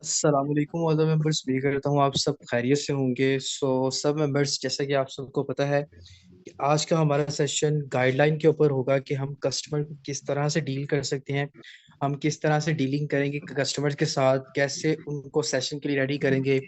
अस्सलामुअलैकुम all the members. उम्मीद करता हूँ आप सब खैरियत से होंगे। सब मेंबर्स, जैसा कि आप सबको पता है कि आज का हमारा सेशन गाइडलाइन के ऊपर होगा कि हम कस्टमर को किस तरह से डील कर सकते हैं। हम किस तरह से डीलिंग करेंगे कस्टमर के साथ, कैसे उनको सेशन के लिए रेडी करेंगे,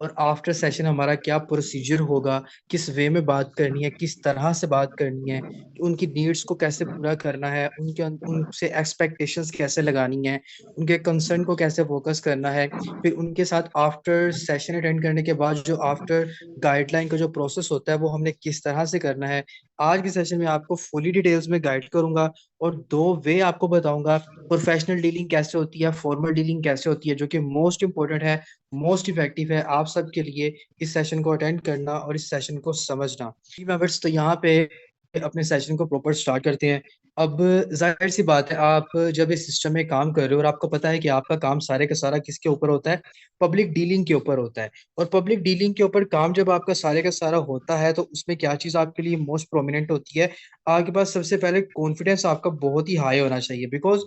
और आफ्टर सेशन हमारा क्या प्रोसीजर होगा, किस वे में बात करनी है, किस तरह से बात करनी है, उनकी नीड्स को कैसे पूरा करना है, उनसे एक्सपेक्टेशंस कैसे लगानी है, उनके कंसर्न को कैसे फोकस करना है। फिर उनके साथ आफ्टर सेशन अटेंड करने के बाद जो आफ्टर गाइडलाइन का जो प्रोसेस होता है वो हमने किस तरह से करना है। आज के सेशन में आपको फुली डिटेल्स में गाइड करूंगा और दो वे आपको बताऊंगा। प्रोफेशनल डीलिंग कैसे होती है, फॉर्मल डीलिंग कैसे होती है, जो कि मोस्ट इंपॉर्टेंट है, मोस्ट इफेक्टिव है आप सबके लिए। इस सेशन को अटेंड करना और इस सेशन को समझना। जी मेंबर्स, तो यहाँ पे अपने सेशन को प्रॉपर स्टार्ट करते हैं। अब जाहिर सी बात है, आप जब इस सिस्टम में काम कर रहे हो और आपको पता है कि आपका काम सारे का सारा किसके ऊपर होता है, पब्लिक डीलिंग के ऊपर होता है। और पब्लिक डीलिंग के ऊपर काम जब आपका सारे का सारा होता है तो उसमें क्या चीज़ आपके लिए मोस्ट प्रोमिनेंट होती है। आपके पास सबसे पहले कॉन्फिडेंस आपका बहुत ही हाई होना चाहिए, बिकॉज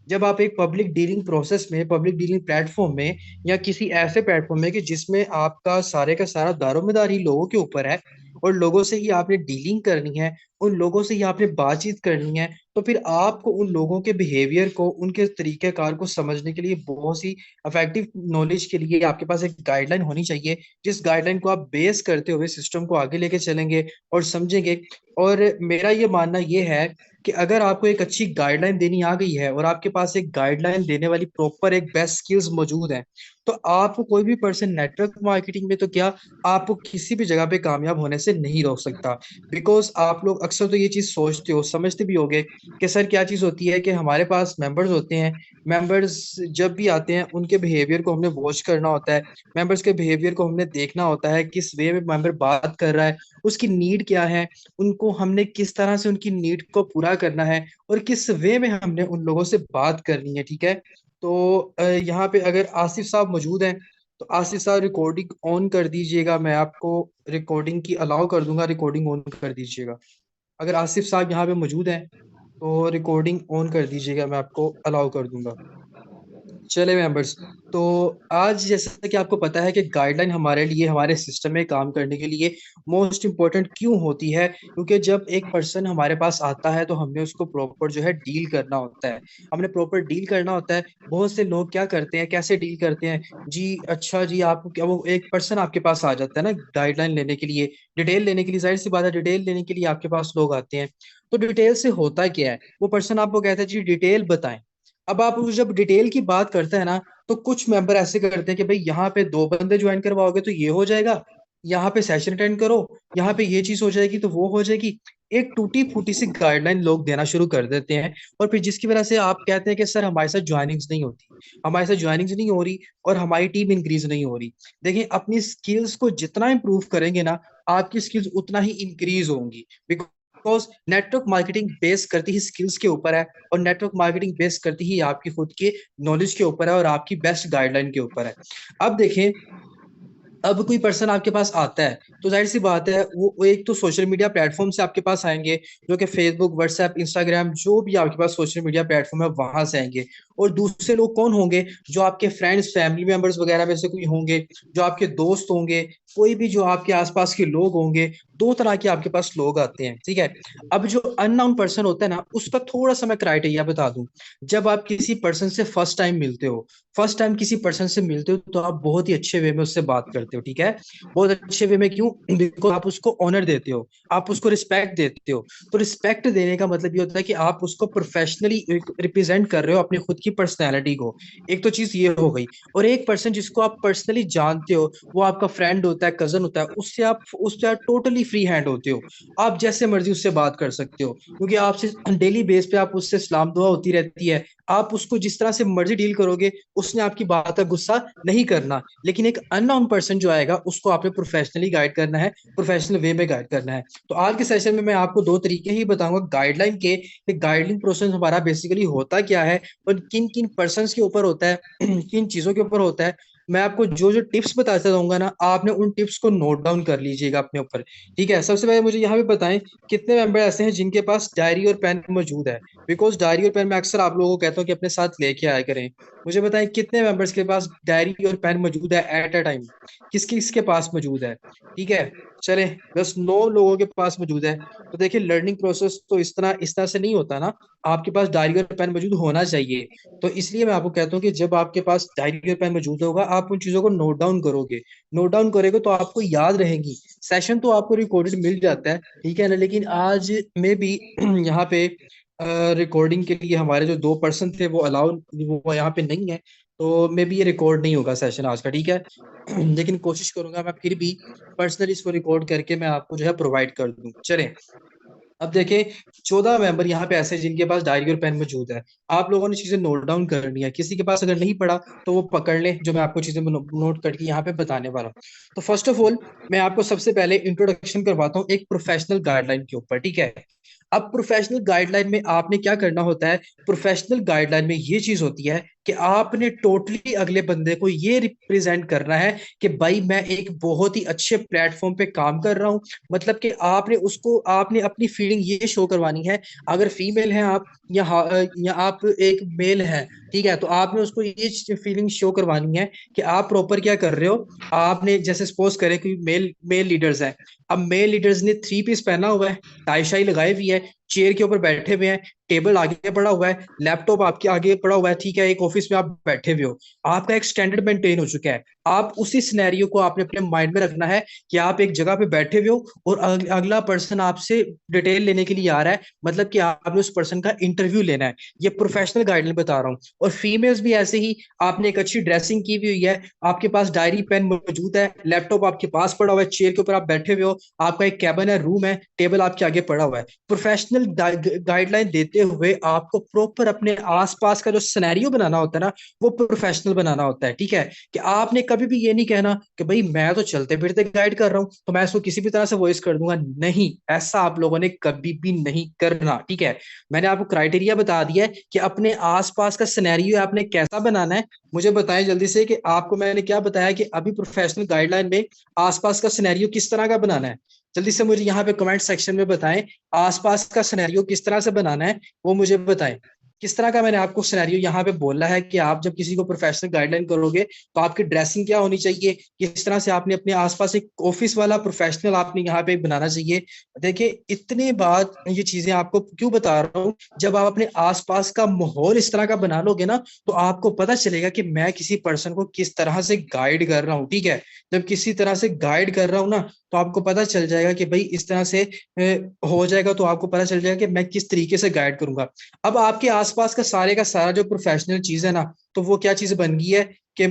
जब आप एक पब्लिक डीलिंग प्रोसेस में, पब्लिक डीलिंग प्लेटफॉर्म में, या किसी ऐसे प्लेटफॉर्म में कि जिसमें आपका सारे का सारा दारोमदार ही लोगों के ऊपर है और लोगों से ही आपने डीलिंग करनी है, उन लोगों से ही आपने बातचीत करनी है, तो फिर आपको उन लोगों के बिहेवियर को, उनके तरीकेकार को समझने के लिए बहुत सी इफेक्टिव नॉलेज के लिए आपके पास एक गाइडलाइन होनी चाहिए। जिस गाइडलाइन को आप बेस करते हुए सिस्टम को आगे लेके चलेंगे और समझेंगे। और मेरा ये मानना ये है कि अगर आपको एक अच्छी गाइडलाइन देनी आ गई है और आपके पास एक गाइडलाइन देने वाली प्रॉपर एक बेस्ट स्किल्स मौजूद है, तो आपको कोई भी पर्सन नेटवर्क मार्केटिंग में तो क्या, आपको किसी भी जगह पे कामयाब होने से नहीं रोक सकता। बिकॉज आप लोग अक्सर तो ये चीज सोचते हो, समझते भी होगे कि सर क्या चीज होती है कि हमारे पास मेंबर्स होते हैं। मेंबर्स जब भी आते हैं उनके बिहेवियर को हमने वॉच करना होता है। मेंबर्स के बिहेवियर को हमने देखना होता है, किस वे में मेंबर बात कर रहा है, उसकी नीड क्या है, उनको हमने किस तरह से उनकी नीड को पूरा करना है, और किस वे में हमने उन लोगों से बात करनी है। ठीक है। तो यहाँ पे अगर आसिफ साहब मौजूद हैं तो आसिफ साहब रिकॉर्डिंग ऑन कर दीजिएगा। मैं आपको रिकॉर्डिंग की अलाउ कर दूंगा, रिकॉर्डिंग ऑन कर दीजिएगा। अगर आसिफ साहब यहाँ पे मौजूद हैं तो रिकॉर्डिंग ऑन कर दीजिएगा, मैं आपको अलाउ कर दूंगा। चले मेंबर्स, तो आज जैसा कि आपको पता है कि गाइडलाइन हमारे लिए, हमारे सिस्टम में काम करने के लिए मोस्ट इम्पोर्टेंट क्यों होती है, क्योंकि जब एक पर्सन हमारे पास आता है तो हमने उसको प्रॉपर जो है डील करना होता है। हमने प्रॉपर डील करना होता है। बहुत से लोग क्या करते हैं, कैसे डील करते हैं जी, अच्छा जी, आप क्या, वो एक पर्सन आपके पास आ जाता है ना गाइडलाइन लेने के लिए, डिटेल लेने के लिए, जाहिर सी बात है डिटेल लेने के लिए आपके पास लोग आते हैं। तो डिटेल से होता क्या है, वो पर्सन आपको कहता है जी डिटेल बताएं। अब आप जब डिटेल की बात करते हैं ना, तो कुछ मेंबर ऐसे करते हैं कि भाई यहाँ पे दो बंदे ज्वाइन करवाओगे तो ये हो जाएगा, यहाँ पे सेशन अटेंड करो, यहाँ पे ये चीज हो जाएगी तो वो हो जाएगी। एक टूटी फूटी सी गाइडलाइन लोग देना शुरू कर देते हैं, और फिर जिसकी वजह से आप कहते हैं कि सर हमारे साथ ज्वाइनिंग्स नहीं होती, हमारे साथ ज्वाइनिंग्स नहीं हो रही और हमारी टीम इंक्रीज नहीं हो रही। देखिए, अपनी स्किल्स को जितना इंप्रूव करेंगे ना, आपकी स्किल्स उतना ही इंक्रीज होंगी। बिकॉज नेटवर्क मार्केटिंग बेस करती ही स्किल्स के ऊपर है, और नेटवर्क मार्केटिंग बेस करती ही आपकी खुद की नॉलेज के ऊपर है और आपकी बेस्ट गाइडलाइन के ऊपर है। अब देखें, अब कोई पर्सन आपके पास आता है तो जाहिर सी बात है वो एक तो सोशल मीडिया प्लेटफॉर्म से आपके पास आएंगे, जो कि फेसबुक, व्हाट्सएप, इंस्टाग्राम, जो भी आपके पास सोशल मीडिया प्लेटफॉर्म है वहां से आएंगे। और दूसरे लोग कौन होंगे, जो आपके फ्रेंड्स, फैमिली मेंबर्स वगैरह में से कोई होंगे, जो आपके दोस्त होंगे, कोई भी जो आपके आसपास के लोग होंगे। दो तरह के आपके पास लोग आते हैं, ठीक है। अब जो अननोन पर्सन होता है ना, उसका थोड़ा सा मैं क्राइटेरिया बता दूं। जब आप किसी पर्सन से फर्स्ट टाइम मिलते हो, फर्स्ट टाइम किसी पर्सन से मिलते हो तो आप बहुत ही अच्छे वे में उससे बात करते हो, ठीक है। बहुत अच्छे वे में क्यों, बिकॉज आप उसको ऑनर देते हो, आप उसको रिस्पेक्ट देते हो। तो रिस्पेक्ट देने का मतलब ये होता है कि आप उसको प्रोफेशनली रिप्रेजेंट कर रहे हो, अपनी खुद की पर्सनैलिटी को। एक तो चीज ये हो गई। और एक पर्सन जिसको आप पर्सनली जानते हो, वो आपका फ्रेंड होता है, कजन होता है, उससे आप टोटली फ्री हैंड होते हो। आप जैसे मर्जी उससे बात कर सकते हो, क्योंकि आपसे डेली बेस पे आप उससे सलाम दुआ होती रहती है। आप उसको जिस तरह से मर्जी डील करोगे, उसने आपकी बात का गुस्सा नहीं करना। लेकिन एक अननोन पर्सन जो आएगा उसको आपने प्रोफेशनली गाइड करना है, प्रोफेशनल वे में गाइड करना है। तो आज के सेशन में मैं आपको दो तरीके ही बताऊंगा गाइडलाइन के, कि गाइडलाइन प्रोसेस हमारा बेसिकली होता क्या है और किन किन पर्सन के ऊपर होता है किन चीजों के ऊपर होता है। मैं आपको जो जो टिप्स बताता रहूंगा ना, आपने उन टिप्स को नोट डाउन कर लीजिएगा अपने ऊपर। ठीक है, सबसे पहले मुझे यहाँ पे बताएं कितने मेंबर ऐसे हैं जिनके पास डायरी और पेन मौजूद है। बिकॉज डायरी और पेन मैं अक्सर आप लोगों को कहता हूँ कि अपने साथ लेके आया करें। मुझे बताएं कितने मेंबर्स के पास डायरी और पेन मौजूद है एट अ टाइम, किस किसके पास मौजूद है। ठीक है, चले, बस 9 लोगों के पास मौजूद है। तो देखिए लर्निंग प्रोसेस तो इस तरह से नहीं होता ना, आपके पास डायरी और पेन मौजूद होना चाहिए। तो इसलिए मैं आपको कहता हूँ कि जब आपके पास डायरी और पेन मौजूद होगा, आप उन चीजों को नोट डाउन करोगे। नोट डाउन करोगे तो आपको याद रहेंगी। सेशन तो आपको रिकॉर्डेड मिल जाता है, ठीक है ना, लेकिन आज में भी यहाँ पे रिकॉर्डिंग के लिए हमारे जो 2 पर्सन थे वो अलाउ, वो यहाँ पे नहीं है। तो मे बी ये रिकॉर्ड नहीं होगा सेशन आज का, ठीक है। लेकिन कोशिश करूंगा मैं फिर भी पर्सनली इसको रिकॉर्ड करके मैं आपको जो है प्रोवाइड कर दूं। चलें, अब देखें, 14 मेंबर यहाँ पे ऐसे हैं जिनके पास डायरी और पेन मौजूद है। आप लोगों ने चीजें नोट डाउन करनी है, किसी के पास अगर नहीं पड़ा तो वो पकड़ ले, जो मैं आपको चीजें नोट करके यहाँ पे बताने वाला हूँ। तो फर्स्ट ऑफ ऑल मैं आपको सबसे पहले इंट्रोडक्शन करवाता हूँ एक प्रोफेशनल गाइडलाइन के ऊपर, ठीक है। अब प्रोफेशनल गाइडलाइन में आपने क्या करना होता है, प्रोफेशनल गाइडलाइन में ये चीज होती है कि आपने टोटली अगले बंदे को ये रिप्रेजेंट करना है कि भाई मैं एक बहुत ही अच्छे प्लेटफॉर्म पे काम कर रहा हूँ। मतलब कि आपने अपनी फीलिंग ये शो करवानी है। अगर फीमेल है आप, या आप एक मेल है, ठीक है, तो आपने उसको ये फीलिंग शो करवानी है कि आप प्रॉपर क्या कर रहे हो। आपने जैसे सपोज करें कि मेल मेल लीडर्स हैं। अब मेल लीडर्स ने 3 पीस पहना हुआ है, टाई शाई लगाई हुई है, चेयर के ऊपर बैठे हुए हैं, टेबल आगे पड़ा हुआ है, लैपटॉप आपके आगे पड़ा हुआ है, ठीक है, एक ऑफिस में आप बैठे हुए हो। आपका एक स्टैंडर्ड मेंटेन हो चुका है। आप उसी सिनेरियो को आपने अपने माइंड में रखना है कि आप एक जगह पे बैठे हुए हो और अगला पर्सन आपसे डिटेल लेने के लिए आ रहा है, मतलब कि आपने उस पर्सन का इंटरव्यू लेना है। ये प्रोफेशनल गाइडलाइन बता रहा हूँ। और फीमेल्स भी ऐसे ही, आपने एक अच्छी ड्रेसिंग की हुई है, आपके पास डायरी पेन मौजूद है, लैपटॉप आपके पास पड़ा हुआ है, चेयर के ऊपर आप बैठे हुए हो, आपका एक कैबिन है, रूम है, टेबल आपके आगे पड़ा हुआ है। प्रोफेशनल गाइडलाइन देते हुए आपको प्रॉपर अपने आसपास का जो सिनेरियो बनाना होता है ना, वो प्रोफेशनल बनाना होता है, ठीक है। कि आपने कभी भी ये नहीं कहना कि भाई मैं तो चलते फिरते गाइड कर रहा हूं तो मैं इसको किसी भी तरह से वॉइस कर दूंगा। नहीं, ऐसा आप लोगों ने कभी भी नहीं करना, ठीक है। मैंने आपको क्राइटेरिया बता दिया है कि अपने आसपास का सिनेरियो आपने कैसा बनाना है। मुझे बताएं जल्दी से कि आपको मैंने क्या बताया कि अभी प्रोफेशनल गाइडलाइन में आसपास का सिनेरियो किस तरह का बनाना है। जल्दी से मुझे यहाँ पे कमेंट सेक्शन में बताएं, आसपास का सिनेरियो किस तरह से बनाना है, वो मुझे बताएं। किस तरह का मैंने आपको सिनेरियो यहाँ पे बोला है कि आप जब किसी को प्रोफेशनल गाइडलाइन करोगे तो आपकी ड्रेसिंग क्या होनी चाहिए, किस तरह से आपने अपने आसपास एक ऑफिस वाला प्रोफेशनल आपने यहाँ पे बनाना चाहिए। देखिए इतने बात ये चीजें आपको क्यों बता रहा हूँ, जब आप अपने आसपास का माहौल इस तरह का बना लोगे ना, तो आपको पता चलेगा कि मैं किसी पर्सन को किस तरह से गाइड कर रहा हूँ, ठीक है। जब किसी तरह से गाइड कर रहा हूँ ना, तो आपको पता चल जाएगा कि भाई इस तरह से हो जाएगा, तो आपको पता चल जाएगा कि मैं किस तरीके से गाइड करूंगा। अब आपके आसपास का सारे का सारा जो प्रोफेशनल चीज है ना, तो वो क्या चीज बन गई है कि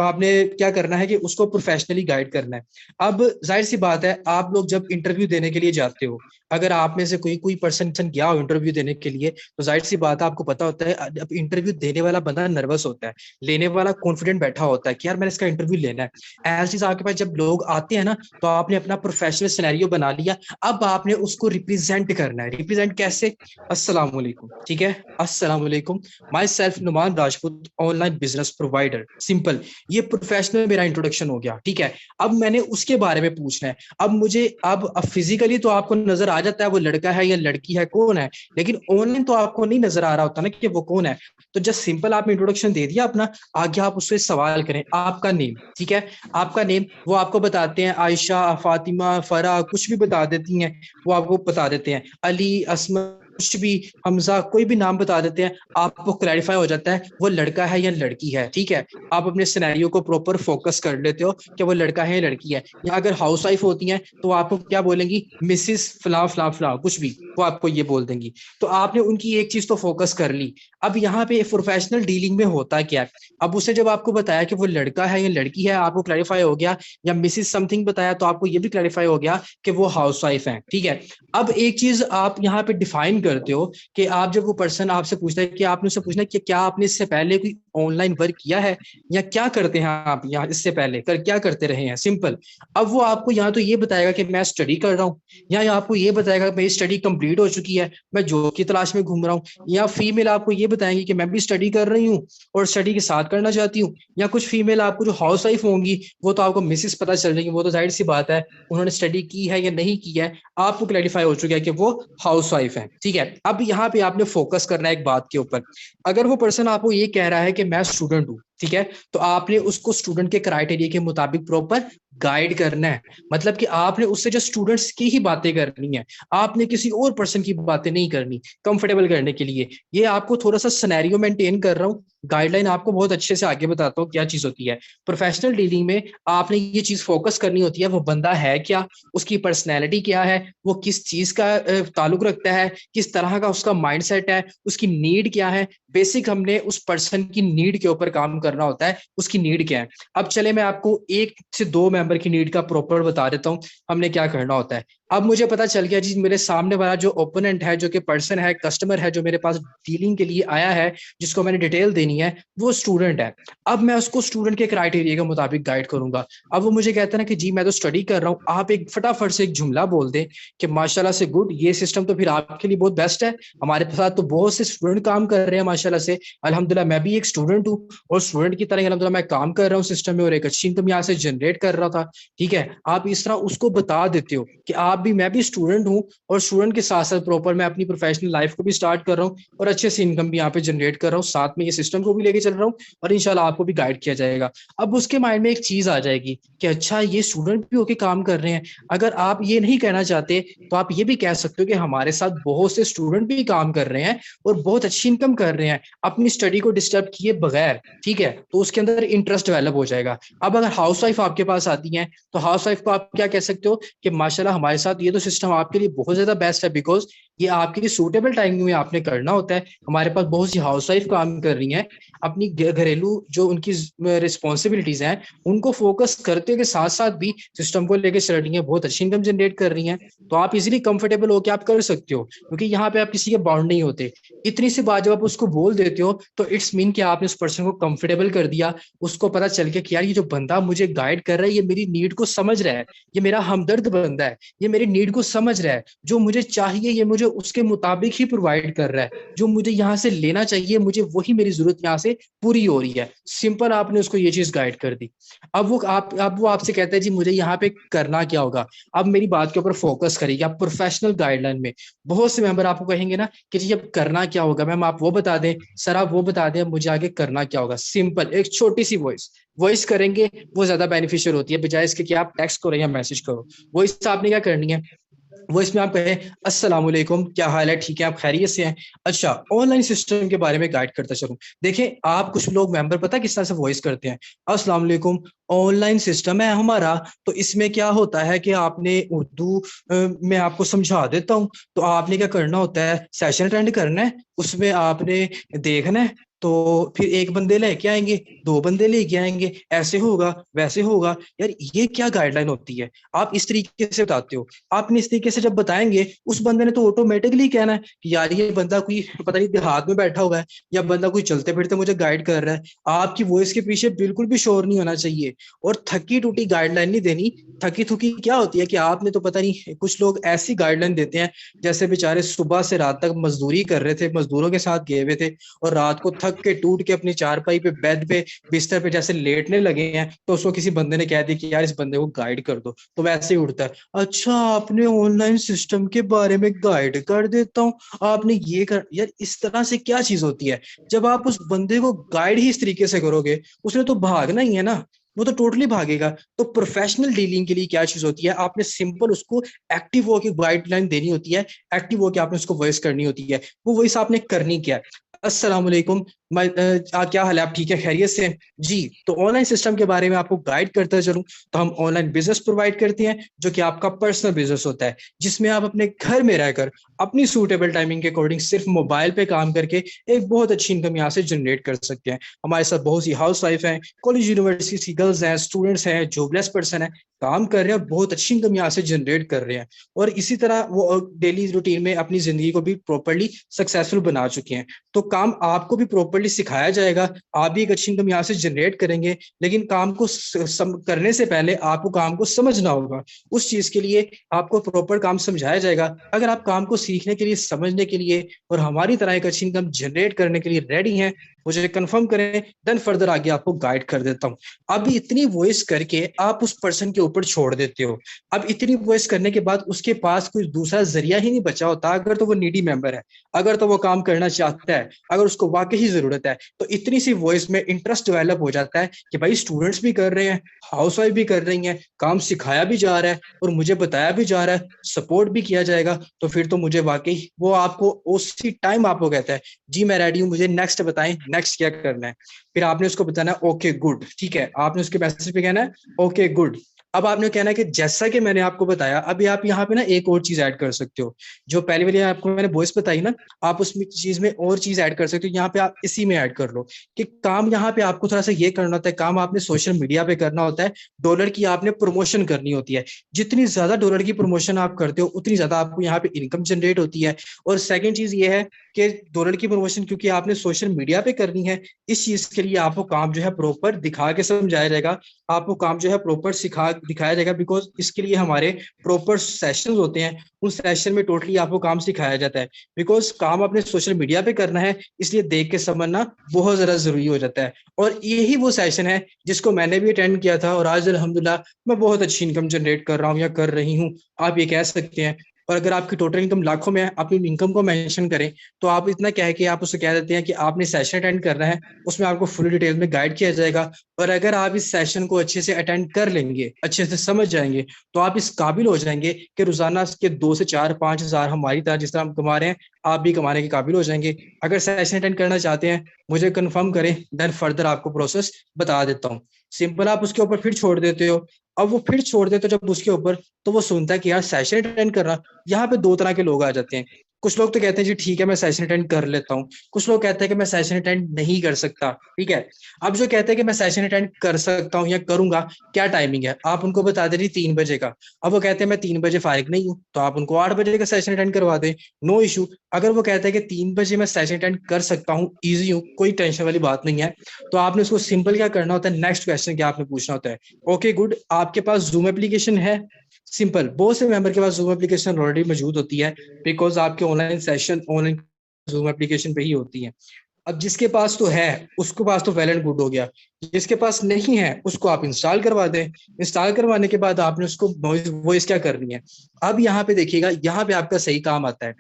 आपने क्या करना है कि उसको प्रोफेशनली गाइड करना है। अब जाहिर सी बात है, आप लोग जब इंटरव्यू देने के लिए जाते हो, अगर आप में से कोई कोई पर्सन गया हो इंटरव्यू देने के लिए, तो जाहिर सी बात है आपको पता होता है, अब इंटरव्यू देने वाला बंदा नर्वस होता है, लेने वाला कॉन्फिडेंट बैठा होता है कि यार मैंने इसका इंटरव्यू लेना है। ऐसी चीज आपके पास जब लोग आते हैं ना, तो आपने अपना प्रोफेशनल सिनेरियो बना लिया। अब आपने उसको रिप्रेजेंट करना है। रिप्रेजेंट कैसे? अस्सलाम वालेकुम, ठीक है, अस्सलाम वालेकुम, myself Numan Rajput, online business provider, simple. ये प्रोफेशनल मेरा इंट्रोडक्शन हो गया, ठीक है। अब मैंने उसके बारे में पूछना है। अब मुझे अब फिजिकली तो आपको नजर आ जाता है वो लड़का है या लड़की है, कौन है, लेकिन ऑनलाइन तो आपको नहीं नजर आ रहा होता ना कि वो कौन है। तो जस्ट सिंपल आपने इंट्रोडक्शन दे दिया अपना, आगे आप उससे सवाल करें, आपका नेम, ठीक है, आपका नेम। वो आपको बताते हैं आयशा, फातिमा, फरा, कुछ भी बता देती हैं, वो आपको बता देते हैं, अली, असमा, कुछ भी, हमजा, कोई भी नाम बता देते हैं। आपको क्लैरिफाई हो जाता है वो लड़का है या लड़की है, ठीक है। आप अपने सिनेरियो को प्रॉपर फोकस कर लेते हो कि वो लड़का है या लड़की है। या अगर हाउस वाइफ होती हैं तो आपको क्या बोलेंगी, मिसिस फला फला फला, कुछ भी वो आपको ये बोल देंगी। तो आपने उनकी एक चीज तो फोकस कर ली। अब यहाँ पे प्रोफेशनल डीलिंग में होता क्या है, अब उसे जब आपको बताया कि वो लड़का है या लड़की है, आपको क्लैरिफाई हो गया, या मिसिस समथिंग बताया तो आपको ये भी क्लैरिफाई हो गया कि वो हाउस वाइफ है, ठीक है। अब एक चीज आप यहाँ पे डिफाइन करते हो कि आप जब वो पर्सन आपसे पूछता है कि आपने उससे पूछना है कि क्या आपने इससे पहले कोई ऑनलाइन वर्क किया है या क्या करते हैं आप यहाँ इससे पहले कर क्या करते रहे हैं, सिंपल। अब वो आपको यहाँ तो ये बताएगा कि मैं स्टडी कर रहा हूँ, या आपको ये बताएगा मेरी स्टडी कंप्लीट हो चुकी है, मैं जॉब की तलाश में घूम रहा हूँ, या फीमेल आपको ये बताएंगी कि मैं भी स्टडी कर रही हूँ और स्टडी के साथ करना चाहती हूँ, या कुछ फीमेल आपको जो हाउस वाइफ होंगी वो तो आपको मिसेस पता चल रही है, वो तो जाहिर सी बात है उन्होंने स्टडी की है या नहीं की है, आपको क्लैरिफाई हो चुका है कि वो हाउस वाइफ है। ठीक है, अब यहाँ पे आपने फोकस करना है एक बात के ऊपर। अगर वो पर्सन आपको ये कह रहा है कि मैं स्टूडेंट हूँ, ठीक है, तो आपने उसको स्टूडेंट के क्राइटेरिया के मुताबिक प्रॉपर गाइड करना है। मतलब कि आपने उससे जो स्टूडेंट्स की ही बातें करनी है, आपने किसी और पर्सन की बातें नहीं करनी कंफर्टेबल करने के लिए। ये आपको थोड़ा सा सिनेरियो मेंटेन कर रहा हूँ, गाइडलाइन आपको बहुत अच्छे से आगे बताता हूँ क्या चीज होती है। प्रोफेशनल डीलिंग में आपने ये चीज फोकस करनी होती है, वो बंदा है क्या, उसकी पर्सनैलिटी क्या है, वो किस चीज का ताल्लुक रखता है, किस तरह का उसका माइंडसेट है, उसकी नीड क्या है। बेसिक हमने उस पर्सन की नीड के ऊपर काम करना होता है, उसकी नीड क्या है। अब चले मैं आपको एक से दो मेंबर की नीड का प्रॉपर बता देता हूँ हमने क्या करना होता है। अब मुझे पता चल गया जी मेरे सामने वाला जो ओपोनेंट है, जो कि पर्सन है, कस्टमर है, जो मेरे पास डीलिंग के लिए आया है, जिसको मैंने डिटेल देनी है, वो स्टूडेंट है। अब मैं उसको स्टूडेंट के क्राइटेरिया के मुताबिक गाइड करूंगा। अब वो मुझे कहता है ना कि जी मैं तो स्टडी कर रहा हूँ, आप एक फटाफट से एक जुमला बोल दें कि माशाल्लाह से गुड, ये सिस्टम तो फिर आपके लिए बहुत बेस्ट है, हमारे साथ तो बहुत से स्टूडेंट काम कर रहे हैं माशाल्लाह से, अल्हम्दुलिल्लाह मैं भी एक स्टूडेंट हूँ और स्टूडेंट की तरह अल्हम्दुलिल्लाह मैं काम कर रहा हूँ सिस्टम में और एक अच्छी इनकम यहाँ से जनरेट कर रहा था। ठीक है, आप इस तरह उसको बता देते हो कि आप भी, मैं भी स्टूडेंट हूँ और स्टूडेंट के साथ साथ प्रॉपर मैं अपनी प्रोफेशनल लाइफ को भी स्टार्ट कर रहा हूँ और अच्छे से इनकम भी यहाँ पे जनरेट कर रहा हूँ, साथ में ये सिस्टम को भी लेके चल रहा हूँ और इंशाल्लाह आपको भी गाइड किया जाएगा। अब उसके माइंड में एक चीज आ जाएगी कि अच्छा ये स्टूडेंट भी होके काम कर रहे हैं। अगर आप ये नहीं कहना चाहते तो आप ये भी कह सकते हो कि हमारे साथ बहुत से स्टूडेंट भी काम कर रहे हैं और बहुत अच्छी इनकम कर रहे हैं अपनी स्टडी को डिस्टर्ब किए बगैर। ठीक है, तो उसके अंदर इंटरेस्ट डेवलप हो जाएगा। अब अगर हाउस वाइफ आपके पास आती है तो हाउस वाइफ को आप क्या कह सकते हो कि माशाल्लाह हमारे साथ ये तो सिस्टम आपके लिए बहुत ज्यादा बेस्ट है, बिकॉज ये आपके लिए सूटेबल टाइमिंग में आपने करना होता है। हमारे पास बहुत सी हाउस वाइफ काम कर रही हैं, अपनी घरेलू जो उनकी रिस्पॉन्सिबिलिटीज हैं उनको फोकस करते के साथ साथ भी सिस्टम को लेकर चल रही हैं, बहुत अच्छी इनकम जनरेट कर रही हैं। तो आप इजीली कंफर्टेबल होकर आप कर सकते हो, क्योंकि यहाँ पे आप किसी के बाउंड नहीं होते। इतनी सी बात जब आप उसको बोल देते हो तो इट्स मीन कि आपने उस पर्सन को कंफर्टेबल कर दिया, उसको पता चल गया कि यार ये जो बंदा मुझे गाइड कर रहा है ये मेरी नीड को समझ रहा है, ये मेरा हमदर्द बंदा है, ये मेरी नीड को समझ रहा है, जो मुझे चाहिए ये मुझे उसके मुताबिक ही प्रोवाइड कर रहा है, जो मुझे यहाँ से लेना चाहिए मुझे वही मेरी जरूरत यहाँ से पूरी हो रही है। सिंपल, आपने उसको ये चीज गाइड कर दी। अब वो आपसे कहता है जी मुझे यहाँ पे करना क्या होगा। अब मेरी बात के ऊपर फोकस करिए। आप प्रोफेशनल गाइडलाइन में बहुत से मेंबर आपको कहेंगे ना कि जी अब करना क्या होगा मैम, आप वो बता दें, सर आप वो बता दें मुझे आगे करना क्या होगा। सिंपल, एक छोटी सी वॉइस वॉइस करेंगे वो ज्यादा बेनिफिशियल होती है, बजाय इसके कि आप टेक्स्ट करो या मैसेज करो। वॉइस आपने क्या करनी है, वो इसमें आप कहें अस्सलाम वालेकुम, क्या हाल है, ठीक है, आप खैरियत से हैं। अच्छा, ऑनलाइन सिस्टम के बारे में गाइड करता चलूं। देखें, आप कुछ लोग मेंबर पता किस तरह से वॉइस करते हैं, अस्सलाम वालेकुम, ऑनलाइन सिस्टम है हमारा, तो इसमें क्या होता है कि आपने उर्दू में आपको समझा देता हूं। तो आपने क्या करना होता है, सेशन अटेंड करना है, उसमें आपने देखना है, तो फिर एक बंदे लेके आएंगे, दो बंदे लेके आएंगे, ऐसे होगा वैसे होगा। यार ये क्या गाइडलाइन होती है, आप इस तरीके से बताते हो। आपने इस तरीके से जब बताएंगे उस बंदे ने तो ऑटोमेटिकली कहना है कि यार ये बंदा कोई पता नहीं देहात में बैठा हुआ है या बंदा कोई चलते फिरते मुझे गाइड कर रहा है। आपकी वॉइस के पीछे बिल्कुल भी शोर नहीं होना चाहिए और थकी टूटी गाइडलाइन नहीं देनी। थकी थुकी क्या होती है कि आपने तो पता नहीं, कुछ लोग ऐसी गाइडलाइन देते हैं जैसे बेचारे सुबह से रात तक मजदूरी कर रहे थे, मजदूरों के साथ गए हुए थे और रात को थक के टूट के अपनी चारपाई पे, बेड पे, बिस्तर पे जैसे लेटने लगे हैं, तो उसको किसी बंदे ने कह दिया कि यार इस बंदे को गाइड कर दो, तो वैसे ही उठता है, अच्छा आपने ऑनलाइन सिस्टम के बारे में गाइड कर देता हूँ, आपने ये कर। यार इस तरह से क्या चीज होती है, जब आप उस बंदे को गाइड ही इस तरीके से करोगे उसने तो भागना ही है ना, वो तो टोटली भागेगा। तो प्रोफेशनल डीलिंग के लिए क्या चीज होती है, आपने सिंपल उसको एक्टिव होकर गाइडलाइन देनी होती है, एक्टिव होकर आपने उसको वॉइस करनी होती है। वो वॉइस आपने करनी क्या है, अस्सलाम वालेकुम, क्या हाल है, आप ठीक है, खैरियत से हैं जी। तो ऑनलाइन सिस्टम के बारे में आपको गाइड करता चलूं तो हम ऑनलाइन बिजनेस प्रोवाइड करते हैं जो कि आपका पर्सनल बिजनेस होता है, जिसमें आप अपने घर में रहकर अपनी सूटेबल टाइमिंग के अकॉर्डिंग सिर्फ मोबाइल पे काम करके एक बहुत अच्छी इनकम यहाँ से जनरेट कर सकते हैं। हमारे साथ बहुत सी हाउस वाइफ हैं, कॉलेज यूनिवर्सिटी की गर्ल्स हैं, स्टूडेंट्स हैं, जॉबलेस पर्सन है, काम कर रहे हैं, बहुत अच्छी इनकम यहाँ से जनरेट कर रहे हैं। और इसी तरह वो डेली रूटीन में अपनी जिंदगी को भी प्रॉपरली सक्सेसफुल बना चुके हैं। तो काम आपको भी प्रॉपरली सिखाया जाएगा, आप भी एक अच्छी इनकम यहाँ से जनरेट करेंगे। लेकिन काम को करने से पहले आपको काम को समझना होगा। उस चीज के लिए आपको प्रॉपर काम समझाया जाएगा। अगर आप काम को सीखने के लिए, समझने के लिए और हमारी तरह एक अच्छी इनकम जनरेट करने के लिए रेडी हैं, मुझे कंफर्म करें, देन फर्दर आगे आपको गाइड कर देता हूँ। अभी इतनी वॉइस करके आप उस पर्सन के ऊपर छोड़ देते हो। अब इतनी वॉइस करने के बाद उसके पास कोई दूसरा जरिया ही नहीं बचा होता। अगर तो वो नीडी मेंबर है, अगर तो वो काम करना चाहता है, अगर उसको वाकई ही जरूरत है, तो इतनी सी वॉइस में इंटरेस्ट डेवलप हो जाता है कि भाई स्टूडेंट्स भी कर रहे हैं, हाउस वाइफ भी कर रही हैं, काम सिखाया भी जा रहा है और मुझे बताया भी जा रहा है, सपोर्ट भी किया जाएगा। तो फिर तो मुझे वाकई वो आपको उसी टाइम आपको कहता है जी मैं रेडी हूँ, मुझे नेक्स्ट बताएं, नेक्स्ट क्या करना है। फिर आपने उसको बताना है ओके गुड, ठीक है, आपने उसके मैसेज पे कहना है ओके गुड। अब आपने कहना है कि जैसा कि मैंने आपको बताया, अभी आप यहाँ पे ना एक और चीज ऐड कर सकते हो। जो पहले वाली आपको मैंने वॉइस बताई ना, आप उस चीज में और चीज ऐड कर सकते हो। यहाँ पे आप इसी में ऐड कर लो कि काम यहाँ पे आपको थोड़ा सा ये करना होता है, काम आपने सोशल मीडिया पे करना होता है, डॉलर की आपने प्रमोशन करनी होती है। जितनी ज्यादा डॉलर की प्रमोशन आप करते हो उतनी ज्यादा आपको यहाँ पे इनकम जनरेट होती है। और सेकेंड चीज ये है कि डॉलर की प्रमोशन क्योंकि आपने सोशल मीडिया पे करनी है, इस चीज के लिए आपको काम जो है प्रॉपर दिखा के समझाया जाएगा, आपको काम जो है प्रॉपर सिखा दिखाया जाएगा। बिकॉज इसके लिए हमारे प्रॉपर सेशंस होते हैं, उन सेशन में टोटली आपको काम सिखाया जाता है। बिकॉज काम अपने सोशल मीडिया पे करना है, इसलिए देख के समझना बहुत ज्यादा जरूरी हो जाता है। और यही वो सेशन है जिसको मैंने भी अटेंड किया था और आज अल्हम्दुलिल्लाह मैं बहुत अच्छी इनकम जनरेट कर रहा हूँ या कर रही हूँ, आप ये कह सकते हैं। और अगर आपकी टोटल इनकम लाखों में है, अपनी इनकम को मेंशन करें तो आप इतना कह के आप उसे कह देते हैं कि आपने सेशन अटेंड करना है, उसमें आपको फुल डिटेल में गाइड किया जाएगा। और अगर आप इस सेशन को अच्छे से अटेंड कर लेंगे, अच्छे से समझ जाएंगे, तो आप इस काबिल हो जाएंगे कि रोजाना के 2 से 4 5 हज़ार हमारी तरह जिस तरह हम कमा रहे हैं, आप भी कमाने के काबिल हो जाएंगे। अगर सेशन अटेंड करना चाहते हैं, मुझे कंफर्म करें, देन फर्दर आपको प्रोसेस बता देता हूँ। सिंपल, आप उसके ऊपर फिर छोड़ देते हो। अब वो फिर छोड़ देते हो जब उसके ऊपर, तो वो सुनता है कि यार सेशन अटेंड करना। यहाँ पे दो तरह के लोग आ जाते हैं। कुछ लोग तो कहते हैं जी ठीक है मैं सेशन अटेंड कर लेता हूँ, कुछ लोग कहते हैं कि मैं सेशन अटेंड नहीं कर सकता। ठीक है, अब जो कहते हैं कि मैं सेशन अटेंड कर सकता हूँ या करूंगा, क्या टाइमिंग है, आप उनको बता दे जी 3 बजे का। अब वो कहते हैं मैं 3 बजे फारिग नहीं हूँ, तो आप उनको 8 बजे का सेशन अटेंड करवा दें, नो इशू। अगर वो कहता है कि 3 बजे मैं सेशन अटेंड कर सकता हूँ, ईजी हूँ, कोई टेंशन वाली बात नहीं है, तो आपने उसको सिंपल क्या करना होता है, नेक्स्ट क्वेश्चन क्या आपने पूछना होता है, ओके गुड आपके पास जूम एप्लीकेशन है। सिंपल, बहुत से मेंबर के पास जूम एप्लीकेशन ऑलरेडी मौजूद होती है, बिकॉज आपके online session online zoom application पे ही होती है। अब जिसके पास तो है उसके पास तो वेल एंड गुड हो गया, जिसके पास नहीं है उसको आप इंस्टॉल करवा दें। इंस्टॉल करवाने के बाद आपने उसको वॉइस क्या करनी है। अब यहाँ पे देखिएगा, यहाँ पे आपका सही काम आता है।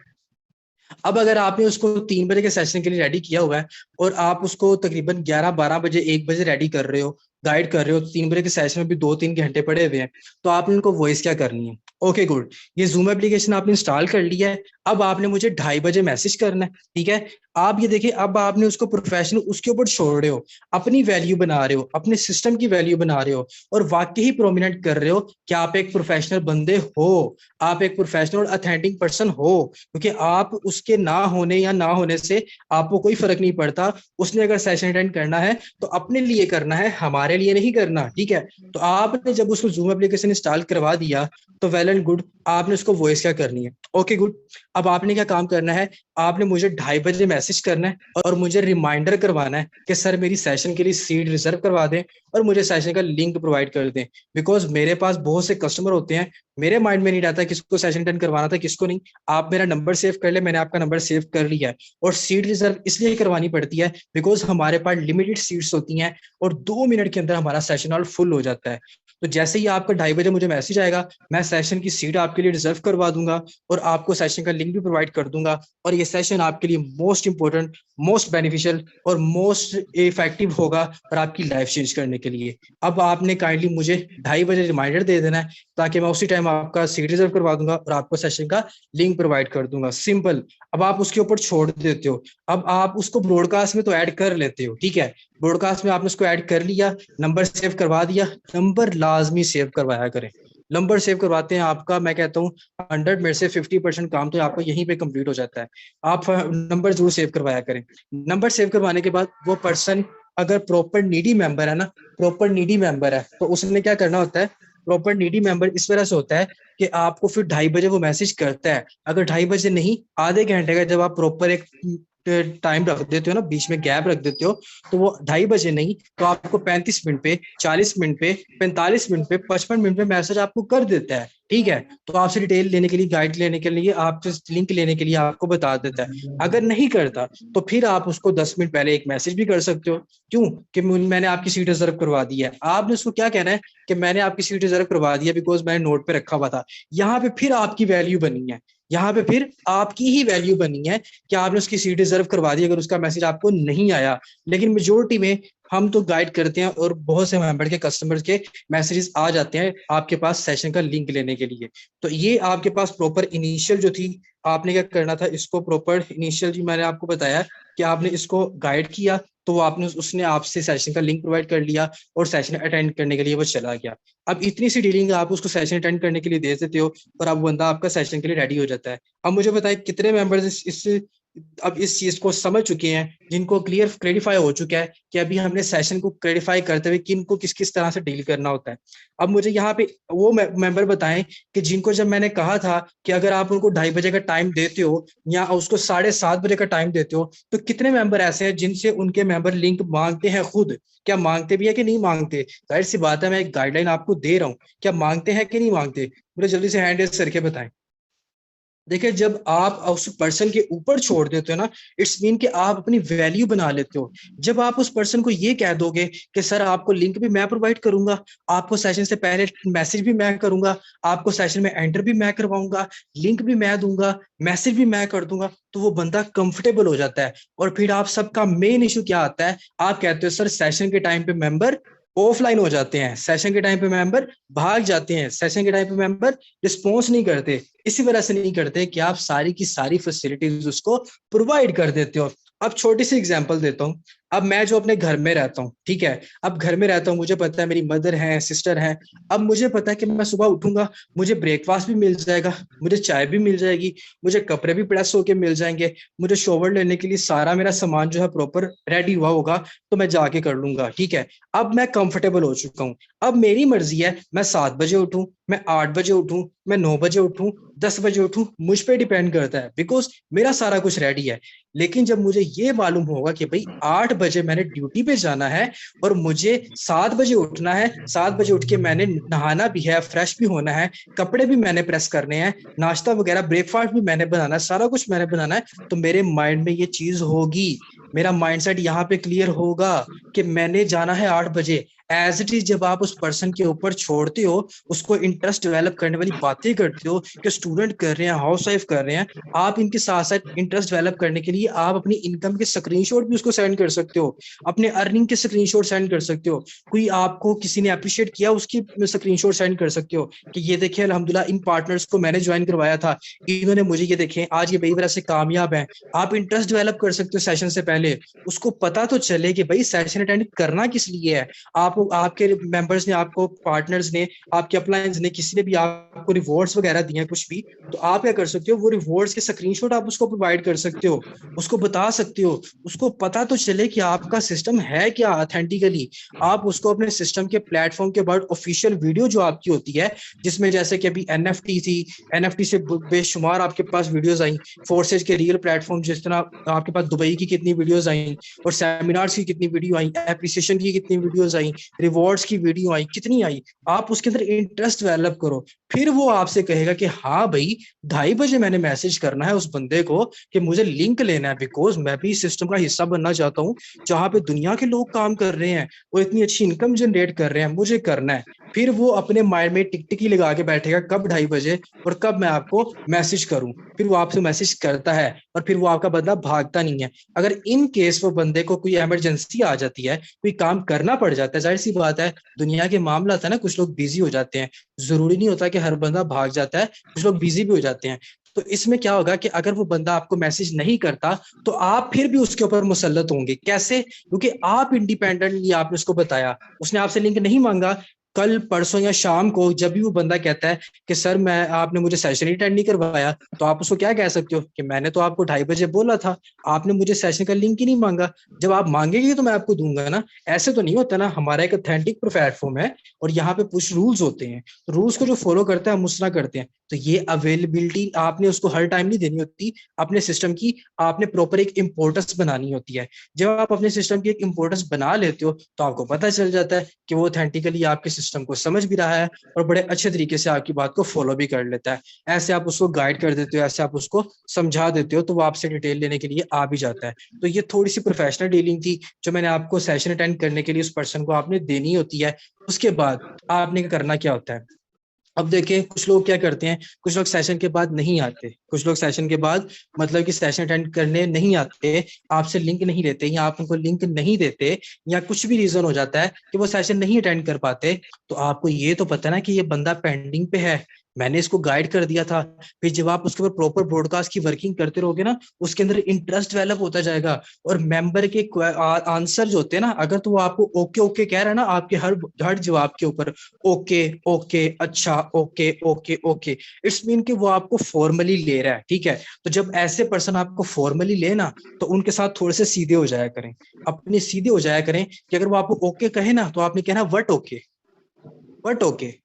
अब अगर आपने उसको 3 बजे के सेशन के लिए रेडी किया हुआ है और आप उसको तकरीबन 11 12 बजे 1 बजे रेडी कर रहे हो, गाइड कर रहे हो, 3 बजे के सेशन में भी 2 3 घंटे पड़े हुए हैं, तो आपने उनको वॉइस क्या करनी है, ओके गुड ये जूम एप्लीकेशन आपने इंस्टॉल कर लिया है, अब आपने मुझे 2:30 बजे मैसेज करना है। ठीक है, आप ये देखिए, अब आपने उसको प्रोफेशनल उसके ऊपर छोड़ रहे हो, अपनी वैल्यू बना रहे हो, अपने सिस्टम की वैल्यू बना रहे हो और वाकई ही प्रोमिनेंट कर रहे हो कि आप एक प्रोफेशनल बंदे हो, आप एक प्रोफेशनल और अथेंटिक पर्सन हो। क्योंकि आप उसके ना होने या ना होने से आपको कोई फर्क नहीं पड़ता। उसने अगर सेशन अटेंड करना है तो अपने लिए करना है, हमारे लिए नहीं करना। ठीक है, तो आपने जब उसको जूम एप्लीकेशन इंस्टॉल करवा दिया तो वेल एंड गुड, आपने उसको वॉइस क्या करनी है, ओके गुड। अब आपने क्या काम करना है, आपने मुझे 2:30 बजे मैसेज करना है और मुझे रिमाइंडर करवाना है कि सर मेरी सेशन के लिए सीट रिजर्व करवा दें और मुझे सेशन का लिंक प्रोवाइड कर दें। बिकॉज मेरे पास बहुत से कस्टमर होते हैं, मेरे माइंड में नहीं रहता किसको सेशन अटेंड करवाना था किसको नहीं। आप मेरा नंबर सेव कर ले, मैंने आपका नंबर सेव कर लिया है। और सीट रिजर्व इसलिए करवानी पड़ती है बिकॉज हमारे पास लिमिटेड सीट्स होती हैं और 2 मिनट के अंदर हमारा सेशन हॉल फुल हो जाता है। तो जैसे ही आपका 2:30 बजे मुझे मैसेज आएगा, मैं सेशन की सीट आपके लिए रिजर्व करवा दूंगा और आपको सेशन का लिंक भी प्रोवाइड कर दूंगा। और ये सेशन आपके लिए मोस्ट इंपॉर्टेंट, मोस्ट बेनिफिशियल और मोस्ट इफेक्टिव होगा और आपकी लाइफ चेंज करने के लिए। अब आपने काइंडली मुझे 2:30 बजे रिमाइंडर दे देना है, ताकि मैं उसी टाइम आपका सीट रिजर्व करवा दूंगा और आपको सेशन का लिंक प्रोवाइड कर दूंगा। सिंपल। अब आप उसके ऊपर छोड़ देते हो, अब आप उसको ब्रॉडकास्ट में तो ऐड कर लेते हो, ठीक है, ब्रॉडकास्ट में आपने उसको ऐड कर लिया, नंबर सेव करवा दिया। नंबर लाजमी सेव करवाया करें। नंबर सेव करवाते हैं आपका, मैं कहता हूँ 100 में से 50% काम तो आपका यहीं पे कंप्लीट हो जाता है। आप नंबर जरूर सेव करवाया करें। नंबर सेव करवाने के बाद वो पर्सन अगर प्रॉपर नीडी मेंबर है ना, प्रॉपर नीडी मेंबर है, तो उसने क्या करना होता है, प्रॉपर नीडी मेंबर इस तरह से होता है कि आपको फिर 2:30 बजे वो मैसेज करता है। अगर 2:30 बजे नहीं, आधे घंटे का जब आप प्रॉपर एक टाइम रख देते हो ना, बीच में गैप रख देते हो, तो वो 2:30 बजे नहीं तो आपको 35 मिनट पे, 40 मिनट पे, 45 मिनट पे, 55 मिनट पे मैसेज आपको कर देता है, ठीक है। तो आपसे डिटेल लेने के लिए, गाइड लेने के लिए, आपसे लिंक लेने के लिए आपको बता देता है। अगर नहीं करता तो फिर आप उसको 10 मिनट पहले एक मैसेज भी कर सकते हो। क्यों? कि मैंने आपकी सीट रिजर्व करवा दी है। आपने उसको क्या कहना है कि मैंने आपकी सीट रिजर्व करवा दिया बिकॉज मैंने नोट पे रखा हुआ था। यहाँ पे फिर आपकी वैल्यू बनी है, यहाँ पे फिर आपकी ही वैल्यू बनी है कि आपने उसकी सीट रिजर्व करवा दी अगर उसका मैसेज आपको नहीं आया। लेकिन मेजोरिटी में हम तो गाइड करते हैं और बहुत से मेंबर के कस्टमर्स के मैसेजेस आ जाते हैं आपके पास सेशन का लिंक लेने के लिए। तो ये आपके पास प्रॉपर इनिशियल जो थी, आपने क्या करना था, इसको प्रॉपर इनिशियल जी मैंने आपको बताया कि आपने इसको गाइड किया, तो वो आपने उसने आपसे सेशन का लिंक प्रोवाइड कर लिया और सेशन अटेंड करने के लिए वो चला गया। अब इतनी सी डीलिंग आप उसको सेशन अटेंड करने के लिए दे देते हो और अब बंदा आपका सेशन के लिए रेडी हो जाता है। अब मुझे बताएं कितने मेंबर्स इस अब इस चीज को समझ चुके हैं, जिनको क्लेरिफाई हो चुका है कि अभी हमने सेशन को क्लेरिफाई करते हुए किन को किस किस तरह से डील करना होता है। अब मुझे यहाँ पे वो मेंबर बताएं कि जिनको जब मैंने कहा था कि अगर आप उनको 2:30 बजे का टाइम देते हो या उसको 7:30 बजे का टाइम देते हो, तो कितने मेंबर ऐसे हैं जिनसे उनके मेंबर लिंक मांगते हैं खुद? क्या मांगते भी है कि नहीं मांगते? जाहिर सी बात है, मैं एक गाइडलाइन आपको दे रहा हूँ, क्या मांगते हैं कि नहीं मांगते? मुझे जल्दी से हैंड रेज करके बताएं। देखिए, जब आप उस पर्सन के ऊपर छोड़ देते हो ना, इट्स मीन कि आप अपनी वैल्यू बना लेते हो। जब आप उस पर्सन को ये कह दोगे कि सर आपको लिंक भी मैं प्रोवाइड करूंगा, आपको सेशन से पहले मैसेज भी मैं करूंगा, आपको सेशन में एंटर भी मैं करवाऊंगा, लिंक भी मैं दूंगा, मैसेज भी मैं कर दूंगा, तो वो बंदा कंफर्टेबल हो जाता है। और फिर आप सबका मेन इशू क्या आता है, आप कहते हो सर सेशन के टाइम पे मेंबर ऑफलाइन हो जाते हैं, सेशन के टाइम पे मेंबर भाग जाते हैं, सेशन के टाइम पे मेंबर रिस्पॉन्स नहीं करते। इसी वजह से नहीं करते कि आप सारी की सारी फैसिलिटीज उसको प्रोवाइड कर देते हो। अब छोटी सी एग्जांपल देता हूँ। अब मैं जो अपने घर में रहता हूँ, ठीक है, अब घर में रहता हूँ, मुझे पता है मेरी मदर है, सिस्टर है। अब मुझे पता है कि मैं सुबह उठूंगा, मुझे ब्रेकफास्ट भी मिल जाएगा, मुझे चाय भी मिल जाएगी, मुझे कपड़े भी प्रेस होके मिल जाएंगे, मुझे शॉवर लेने के लिए सारा मेरा सामान जो है प्रॉपर रेडी हुआ होगा, तो मैं जाके कर लूंगा, ठीक है। अब मैं कंफर्टेबल हो चुका हूँ। अब मेरी मर्जी है, मैं 7 बजे उठूं, मैं 8 बजे उठूं, मैं 9 बजे उठूं, 10 बजे उठूं, मुझ पे डिपेंड करता है, बिकॉज मेरा सारा कुछ रेडी है। लेकिन जब मुझे ये मालूम होगा कि भाई 8 बजे मैंने ड्यूटी पे जाना है और मुझे 7 बजे उठना है, 7 बजे उठ के मैंने नहाना भी है, फ्रेश भी होना है, कपड़े भी मैंने प्रेस करने हैं, नाश्ता वगैरह ब्रेकफास्ट भी मैंने बनाना है, सारा कुछ मैंने बनाना है, तो मेरे माइंड में ये चीज होगी, मेरा माइंडसेट यहाँ पे क्लियर होगा कि मैंने जाना है 8 बजे। एज इट इज जब आप उस पर्सन के ऊपर छोड़ते हो, उसको इंटरेस्ट डेवलप करने वाली बातें करते हो कि स्टूडेंट कर रहे हैं, हाउस वाइफ कर रहे हैं, आप इनके साथ साथ इंटरेस्ट डेवलप करने के लिए आप अपनी इनकम के स्क्रीनशॉट भी उसको सेंड कर सकते हो, अपने अर्निंग के स्क्रीनशॉट सेंड कर सकते हो, कोई आपको किसी ने अप्रिशिएट किया उसकी स्क्रीनशॉट सेंड कर सकते हो कि ये देखिए अल्हम्दुलिल्लाह इन पार्टनर्स को मैंने ज्वाइन करवाया था, इन्होंने मुझे ये देखे आज ये बड़ी वजह से कामयाब है। आप इंटरेस्ट डेवलप कर सकते हो सेशन से पहले, उसको पता तो चले कि भाई सेशन अटेंड करना किस लिए है। आप आपके मेंबर्स ने, आपको पार्टनर्स ने, आपके अपलायंस ने, किसी ने भी आपको रिवॉर्ड्स वगैरह दिए हैं कुछ भी, तो आप क्या कर सकते हो, वो रिवॉर्ड्स के स्क्रीनशॉट आप उसको प्रोवाइड कर सकते हो, उसको बता सकते हो, उसको पता तो चले कि आपका सिस्टम है क्या ऑथेंटिकली। आप उसको अपने सिस्टम के प्लेटफॉर्म के बाद ऑफिशियल वीडियो जो आपकी होती है, जिसमें जैसे कि अभी एनएफटी थी, एनएफटी से बेशुमार आपके पास वीडियोस आई, फोर्सेज के रियल प्लेटफॉर्म जिस तरह आपके पास दुबई की कितनी वीडियोस आई और सेमिनार्स की कितनी वीडियो आई, एप्रिसिएशन की कितनी वीडियोस आई, रिवॉर्ड्स की वीडियो आई, कितनी आई, आप उसके अंदर इंटरेस्ट डेवलप करो। फिर वो आपसे कहेगा कि हाँ भाई 2:30 बजे मैंने मैसेज करना है उस बंदे को कि मुझे लिंक लेना है, बिकॉज मैं भी सिस्टम का हिस्सा बनना चाहता हूँ जहां पे दुनिया के लोग काम कर रहे हैं और इतनी अच्छी इनकम जनरेट कर रहे हैं, मुझे करना है। फिर वो अपने माइंड में टिकटिकी लगा के बैठेगा कब 2:30 बजे और कब मैं आपको मैसेज करूं। फिर वो आपसे मैसेज करता है और फिर वो आपका बंदा भागता नहीं है। अगर इन केस वो बंदे को कोई इमरजेंसी आ जाती है, कोई काम करना पड़ जाता है, जाहिर सी बात है दुनिया के मामला था ना, कुछ लोग बिजी हो जाते हैं, जरूरी नहीं होता कि हर बंदा भाग जाता है, कुछ लोग बिजी भी हो जाते हैं। तो इसमें क्या होगा कि अगर वो बंदा आपको मैसेज नहीं करता तो आप फिर भी उसके ऊपर मुसल्लत होंगे। कैसे? क्योंकि आप इंडिपेंडेंटली आपने उसको बताया, उसने आपसे लिंक नहीं मांगा। कल परसों या शाम को जब भी वो बंदा कहता है कि सर मैं आपने मुझे सेशन ही अटेंड नहीं करवाया, तो आप उसको क्या कह सकते हो कि मैंने तो आपको 2:30 बजे बोला था, आपने मुझे सेशन का लिंक ही नहीं मांगा। जब आप मांगेंगे तो मैं आपको दूंगा ना। ऐसे तो नहीं होता ना, हमारा एक ऑथेंटिक प्लेटफॉर्म है और यहाँ पे कुछ रूल्स होते हैं, रूल्स को जो फॉलो करते हैं हम उस तरह करते हैं। तो ये अवेलेबिलिटी आपने उसको हर टाइम नहीं देनी होती अपने सिस्टम की, आपने प्रॉपर एक इंपोर्टेंस बनानी होती है। जब आप अपने सिस्टम की एक इंपोर्टेंस बना लेते हो तो आपको पता चल जाता है कि वो ऑथेंटिकली आपके सिस्टम को समझ भी रहा है और बड़े अच्छे तरीके से आपकी बात को फॉलो भी कर लेता है। ऐसे आप उसको गाइड कर देते हो, ऐसे आप उसको समझा देते हो तो वो आपसे डिटेल लेने के लिए आ भी जाता है। तो ये थोड़ी सी प्रोफेशनल डीलिंग थी जो मैंने आपको सेशन अटेंड करने के लिए उस पर्सन को आपने देनी होती है। उसके बाद आपने करना क्या होता है? अब देखें कुछ लोग क्या करते हैं, कुछ लोग सेशन के बाद नहीं आते, कुछ लोग सेशन के बाद मतलब कि सेशन अटेंड करने नहीं आते, आपसे लिंक नहीं लेते या आप उनको लिंक नहीं देते, या कुछ भी रीजन हो जाता है कि वो सेशन नहीं अटेंड कर पाते। तो आपको ये तो पता ना कि ये बंदा पेंडिंग पे है, मैंने इसको गाइड कर दिया था। फिर जब आप उसके ऊपर प्रॉपर ब्रॉडकास्ट की वर्किंग करते रहोगे ना, उसके अंदर इंटरेस्ट डेवलप होता जाएगा। और मेंबर के आंसर जो होते हैं ना, अगर तो वो आपको ओके ओके कह रहा है ना आपके हर हर जवाब के ऊपर, ओके ओके अच्छा okay okay okay, it's mean कि वो आपको फॉर्मली ले रहा है। ठीक है, तो जब ऐसे पर्सन आपको फॉर्मली ले ना, तो उनके साथ थोड़े से सीधे हो जाया करें, अपने सीधे हो जाया करें कि अगर वो आपको ओके कहे ना तो आपने कहना वट ओके, वट ओके।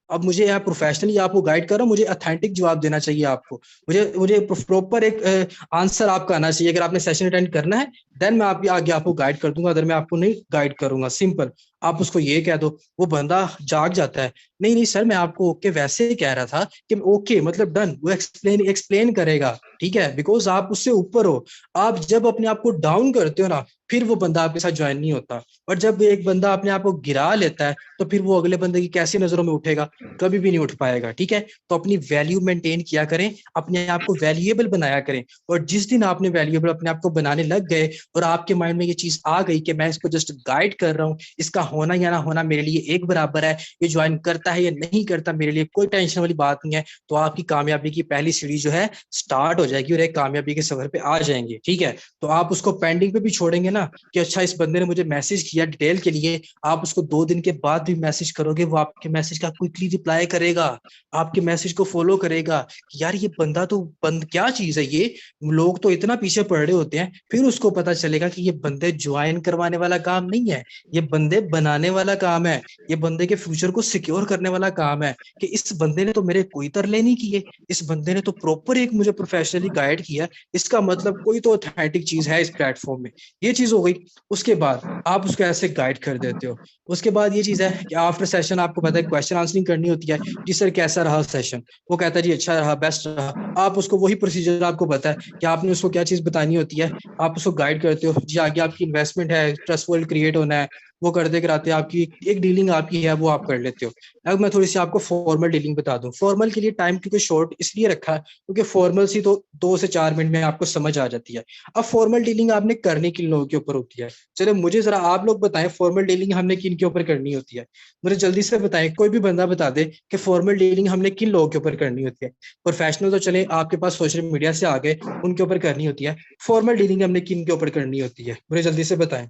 अब मुझे यहाँ प्रोफेशनली आपको गाइड कर रहा हूँ, मुझे अथेंटिक जवाब देना चाहिए आपको, मुझे मुझे प्रॉपर एक आंसर आपका आना चाहिए। अगर आपने सेशन अटेंड करना है देन मैं आपके आगे आपको गाइड कर दूंगा, अगर मैं आपको नहीं गाइड करूंगा। सिंपल, आप उसको ये कह दो, वो बंदा जाग जाता है, नहीं नहीं सर मैं आपको ओके वैसे ही कह रहा था कि ओके मतलब डन, वो एक्सप्लेन एक्सप्लेन करेगा। ठीक है, बिकॉज आप उससे ऊपर हो। आप जब अपने आप को डाउन करते हो ना, फिर वो बंदा आपके साथ ज्वाइन नहीं होता। और जब एक बंदा अपने आप को गिरा लेता है तो फिर वो अगले बंदे की कैसी नजरों में उठेगा? कभी भी नहीं उठ पाएगा। ठीक है, तो अपनी वैल्यू मेंटेन किया करें, अपने आप को वैल्यूएबल बनाया करें। और जिस दिन आपने वैल्यूएबल अपने आप को बनाने लग गए और आपके माइंड में ये चीज आ गई कि मैं इसको जस्ट गाइड कर रहा हूँ, इसका होना या ना होना मेरे लिए एक बराबर है, ये ज्वाइन करता है या नहीं करता मेरे लिए कोई टेंशन वाली बात नहीं है, तो आपकी कामयाबी की पहली सीढ़ी जो है स्टार्ट हो जाएगी और एक कामयाबी के सफर पे आ जाएंगे। ठीक है, तो आप उसको पेंडिंग पे भी छोड़ेंगे ना कि अच्छा इस बंदे ने मुझे मैसेज किया डिटेल के लिए, आप उसको 2 दिन के बाद भी मैसेज करोगे, वो आपके मैसेज का क्विकली रिप्लाई करेगा, आपके मैसेज को फॉलो करेगा कि यार ये बंदा तो बंद क्या चीज है ये। लोग तो इतना पीछे पड़ रहे होते हैं, फिर उसको पता चलेगा कि ये बंदे ज्वाइन करवाने वाला काम नहीं है, ये बंदे बनाने वाला काम है, ये बंदे के फ्यूचर को सिक्योर करने वाला काम है। कि इस बंदे ने तो मेरे कोई तरले नहीं किए, इस बंदे ने तो प्रॉपर एक मुझे प्रोफेशनली गाइड किया, इसका मतलब कोई तो ऑथेंटिक चीज है इस प्लेटफॉर्म में। ये चीज हो गई। उसके बाद आप उसको ऐसे गाइड कर देते हो। उसके बाद ये चीज है कि आफ्टर सेशन आपको पता है क्वेश्चन आंसरिंग करनी होती है, जी सर कैसा रहा सेशन, वो कहता है जी अच्छा रहा बेस्ट रहा। आप उसको वही प्रोसीजर आपको पता है कि आपने उसको क्या चीज बतानी होती है, आप उसको गाइड करते हो जी आगे आपकी इन्वेस्टमेंट है, ट्रस्ट वर्ल्ड क्रिएट होना है, वो करते कराते आपकी एक डीलिंग आपकी है वो आप कर लेते हो। अब मैं थोड़ी सी आपको फॉर्मल डीलिंग बता दूं। फॉर्मल के लिए टाइम क्योंकि शॉर्ट इसलिए रखा है क्योंकि फॉर्मल सी तो 2 से 4 मिनट में आपको समझ आ जाती है। अब फॉर्मल डीलिंग आपने करने किन लोगों के ऊपर होती है? चलो मुझे जरा आप लोग बताएं फॉर्मल डीलिंग हमने किन के ऊपर करनी होती है? मुझे जल्दी से बताएं, कोई भी बंदा बता दे कि फॉर्मल डीलिंग हमने किन लोगों के ऊपर करनी होती है। प्रोफेशनल तो चले आपके पास सोशल मीडिया से आ गए, उनके ऊपर करनी होती है। फॉर्मल डीलिंग हमने किन के ऊपर करनी होती है? मुझे जल्दी से बताएं।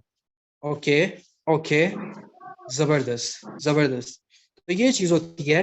ओके, ओके, जबरदस्त जबरदस्त। तो ये चीज होती है,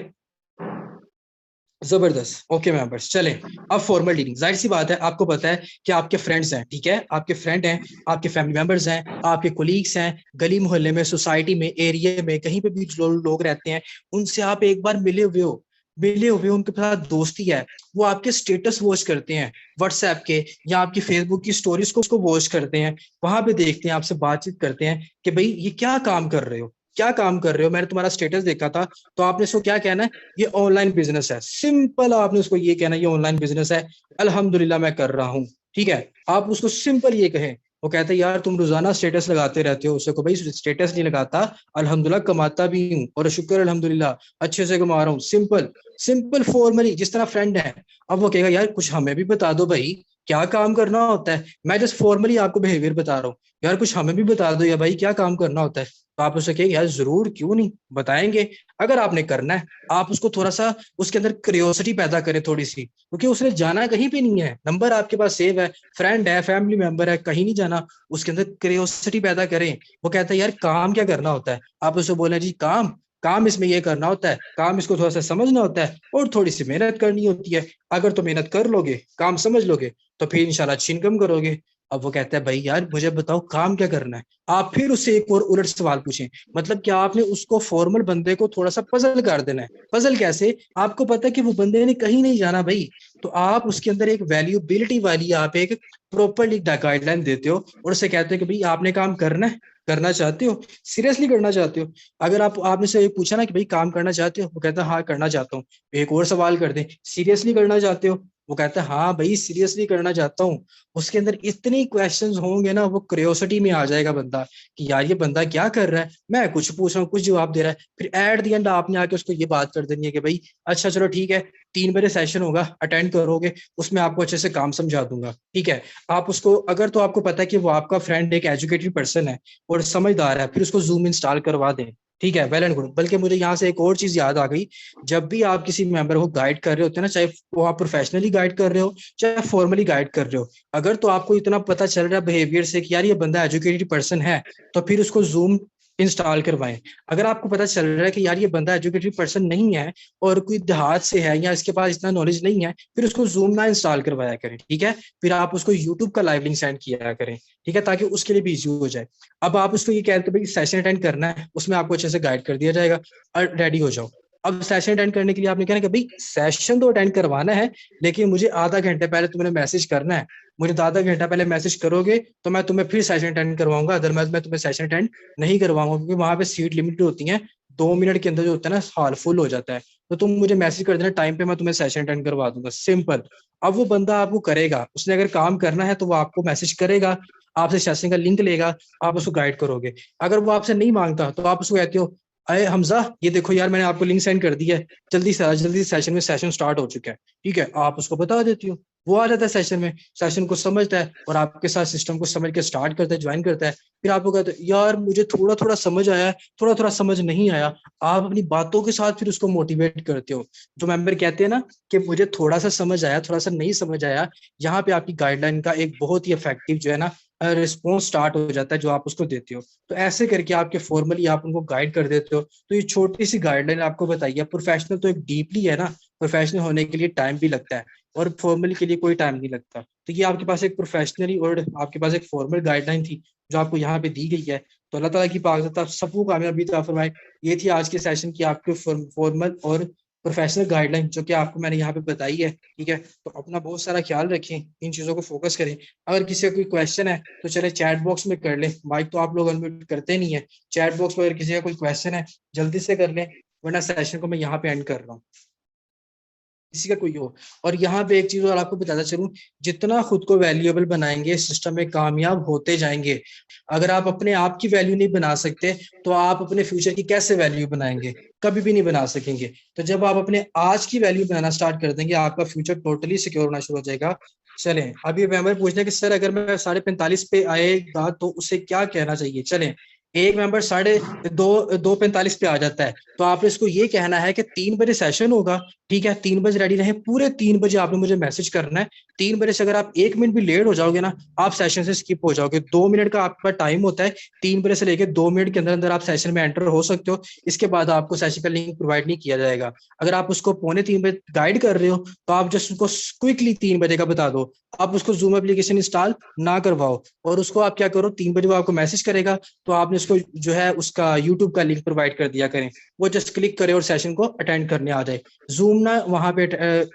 जबरदस्त। ओके मेंबर्स चलें। अब फॉर्मल डीलिंग, जाहिर सी बात है आपको पता है कि आपके फ्रेंड्स हैं, ठीक है, आपके फ्रेंड हैं, आपके फैमिली मेंबर्स हैं, आपके कोलीग्स हैं, गली मोहल्ले में सोसाइटी में एरिया में कहीं पे भी जो लोग रहते हैं उनसे आप एक बार मिले हुए हो, उनके साथ दोस्ती है, वो आपके स्टेटस वॉच करते हैं व्हाट्सएप के या आपकी फेसबुक की स्टोरीज को उसको वॉच करते हैं, वहां पे देखते हैं, आपसे बातचीत करते हैं कि भाई ये क्या काम कर रहे हो, क्या काम कर रहे हो, मैंने तुम्हारा स्टेटस देखा था। तो आपने इसको क्या कहना है? ये ऑनलाइन बिजनेस है। सिंपल आपने उसको ये कहना है ये ऑनलाइन बिजनेस है, अल्हम्दुलिल्लाह मैं कर रहा हूँ। ठीक है, आप उसको सिंपल ये कहें वो कहता है यार तुम रोजाना स्टेटस लगाते रहते हो। उससे को भाई स्टेटस नहीं लगाता, अल्हम्दुलिल्लाह कमाता भी हूँ और शुक्र अल्हम्दुलिल्लाह अच्छे से कमा रहा हूँ। सिंपल सिंपल फॉर्मली जिस तरह फ्रेंड है। अब वो कहेगा यार कुछ हमें भी बता दो भाई, क्या काम करना होता है। मैं जस्ट फॉर्मली आपको बिहेवियर बता रहा हूँ, यार कुछ हमें भी बता दो या भाई क्या काम करना होता है। तो आप उससे कहेंगे यार जरूर क्यों नहीं बताएंगे। अगर आपने करना है आप उसको थोड़ा सा उसके अंदर क्यूरियोसिटी पैदा करें थोड़ी सी, क्योंकि उसने जाना कहीं पे नहीं है, नंबर आपके पास सेव है, फ्रेंड है, फैमिली मेंबर है, कहीं नहीं जाना। उसके अंदर क्यूरियोसिटी पैदा करें। वो कहता है यार काम क्या करना होता है। आप उससे बोले जी काम, काम इसमें ये करना होता है, काम इसको थोड़ा सा समझना होता है और थोड़ी सी मेहनत करनी होती है। अगर तो मेहनत कर लोगे, काम समझ लोगे, तो फिर इंशाल्लाह अच्छी इनकम करोगे। अब वो कहता है भाई यार मुझे बताओ काम क्या करना है। आप फिर उससे एक और उलट सवाल पूछें, मतलब क्या आपने उसको फॉर्मल बंदे को थोड़ा सा पजल कर देना है। पजल कैसे, आपको पता है कि वो बंदे ने कहीं नहीं जाना भाई, तो आप उसके अंदर एक वैल्यूबिलिटी वाली आप एक प्रॉपरली गाइडलाइन देते हो और उसे कहते हो कि भाई आपने काम करना है, करना चाहते हो, सीरियसली करना चाहते हो। अगर आपने से पूछा ना कि भाई काम करना चाहते हो, वो कहता है हाँ करना चाहता हूँ। एक और सवाल कर दें, सीरियसली करना चाहते हो, वो कहता है हाँ भाई सीरियसली करना चाहता हूँ। उसके अंदर इतने क्वेश्चंस होंगे ना, वो क्यूरियोसिटी में आ जाएगा बंदा कि यार ये बंदा क्या कर रहा है, मैं कुछ पूछ रहा हूँ कुछ जवाब दे रहा है। फिर एट द एंड आपने आके उसको ये बात कर देनी है कि भाई अच्छा चलो ठीक है, 3 बजे सेशन होगा, अटेंड करोगे, उसमें आपको अच्छे से काम समझा दूंगा, ठीक है। आप उसको अगर तो आपको पता है कि वो आपका फ्रेंड एक एजुकेटेड पर्सन है और समझदार है, फिर उसको जूम इंस्टॉल करवा दें, ठीक है, वेल एंड गुड। बल्कि मुझे यहाँ से एक और चीज याद आ गई, जब भी आप किसी मेंबर को गाइड कर रहे होते हैं ना, चाहे वो आप प्रोफेशनली गाइड कर रहे हो चाहे फॉर्मली गाइड कर रहे हो, अगर तो आपको इतना पता चल रहा है बिहेवियर से कि यार ये बंदा एजुकेटेड पर्सन है, तो फिर उसको जूम इंस्टॉल करवाएं। अगर आपको पता चल रहा है कि यार ये बंदा एजुकेटेड पर्सन नहीं है और कोई देहात से है या इसके पास इतना नॉलेज नहीं है, फिर उसको जूम ना इंस्टॉल करवाया करें, ठीक है। फिर आप उसको यूट्यूब का लाइव लिंक सेंड किया करें, ठीक है, ताकि उसके लिए भी इजी हो जाए। अब आप उसको ये कहते हो भाई सेशन अटेंड करना है, उसमें आपको अच्छे से गाइड कर दिया जाएगा और रेडी हो जाओ। अब सेशन अटेंड करने के लिए आपने कहना कि भाई सेशन तो अटेंड करवाना है, लेकिन मुझे आधा घंटे पहले तुमने मैसेज करना है। मुझे आधा घंटा पहले मैसेज करोगे तो मैं तुम्हें फिर सेशन अटेंड करवाऊंगा, अदरवाइज मैं तुम्हें सेशन अटेंड नहीं करवाऊंगा, क्योंकि वहां पे सीट लिमिटेड होती है। 2 मिनट के अंदर जो होता है ना हॉल फुल हो जाता है। तो तुम मुझे मैसेज कर देना टाइम पे, मैं तुम्हें सेशन अटेंड करवा दूंगा, सिंपल। अब वो बंदा आपको करेगा, उसने अगर काम करना है तो वो आपको मैसेज करेगा, आपसे सेशन का लिंक लेगा, आप उसको गाइड करोगे। अगर वो आपसे नहीं मांगता तो आप उसको कहते हो अरे हमजा ये देखो यार मैंने आपको लिंक सेंड कर दिया है, जल्दी से जल्दी सेशन में, सेशन स्टार्ट हो चुका है, ठीक है। आप उसको बता देती हो, वो आ जाता है सेशन में, सेशन को समझता है और आपके साथ सिस्टम को समझ के स्टार्ट करता है, ज्वाइन करता है। फिर आपको कहते हो यार मुझे थोड़ा थोड़ा समझ आया है, थोड़ा थोड़ा समझ नहीं आया। आप अपनी बातों के साथ फिर उसको मोटिवेट करते हो। जो मेंबर कहते हैं ना कि मुझे थोड़ा सा समझ आया, थोड़ा सा नहीं समझ आया, यहाँ पे आपकी गाइडलाइन का एक बहुत ही इफेक्टिव जो है ना रिस्पॉन्स स्टार्ट हो जाता है जो आप उसको देते हो। तो ऐसे करके आपके फॉर्मली आप उनको गाइड कर देते हो। तो ये छोटी सी गाइडलाइन आपको बताइए, प्रोफेशनल तो एक डीपली है ना, प्रोफेशनल होने के लिए टाइम भी लगता है और फॉर्मल के लिए कोई टाइम नहीं लगता। तो ये आपके पास एक प्रोफेशनली और आपके पास एक फॉर्मल गाइडलाइन थी जो आपको यहाँ पे दी गई है। तो अल्लाह ताला की पाक आप सबको कामयाबी अता फरमाए। ये थी आज के सेशन की आपके फॉर्मल और प्रोफेशनल गाइडलाइन जो कि आपको मैंने यहाँ पे बताई है, ठीक है। तो अपना बहुत सारा ख्याल रखें, इन चीज़ों को फोकस करें। अगर किसी का कोई क्वेश्चन है तो चले चैट बॉक्स में कर ले, माइक तो आप लोग अनम्यूट करते नहीं है। चैट बॉक्स में अगर किसी का कोई क्वेश्चन है जल्दी से कर लें, वरना सेशन को मैं यहाँ पे एंड कर रहा हूँ, किसी का कोई हो। और यहाँ पे एक चीज और आपको बताता चलूं, जितना खुद को वैल्यूएबल बनाएंगे सिस्टम में कामयाब होते जाएंगे। अगर आप अपने आप की वैल्यू नहीं बना सकते तो आप अपने फ्यूचर की कैसे वैल्यू बनाएंगे, कभी भी नहीं बना सकेंगे। तो जब आप अपने आज की वैल्यू बनाना स्टार्ट कर देंगे, आपका फ्यूचर टोटली सिक्योर होना शुरू हो जाएगा। चलें अभी मेंबर पूछते हैं कि सर अगर मैं 45.5 पे आएगा तो उसे क्या कहना चाहिए। चलें, एक मेंबर 2:45 पे आ जाता है तो आपने इसको ये कहना है कि 3 बजे सेशन होगा, ठीक है, 3 बजे रेडी रहे, पूरे 3 बजे आपने मुझे मैसेज करना है। 3 बजे से अगर आप 1 मिनट भी लेट हो जाओगे ना, आप सेशन से स्किप हो जाओगे। 2 मिनट का आपका टाइम होता है, 3 बजे से लेकर 2 मिनट के अंदर अंदर आप सेशन में एंटर हो सकते हो। इसके बाद आपको सेशन का लिंक प्रोवाइड नहीं किया जाएगा। अगर आप उसको 2:45 गाइड कर रहे हो तो आप जस्ट उसको क्विकली 3 बजे का बता दो, आप उसको जूम एप्लीकेशन इंस्टॉल ना करवाओ और उसको आप क्या करो, 3 बजे वो आपको मैसेज करेगा तो आपने उसको जो है उसका यूट्यूब का लिंक प्रोवाइड कर दिया करें, वो जस्ट क्लिक करे और सेशन को अटेंड करने आ जाए। जूम ना वहां पे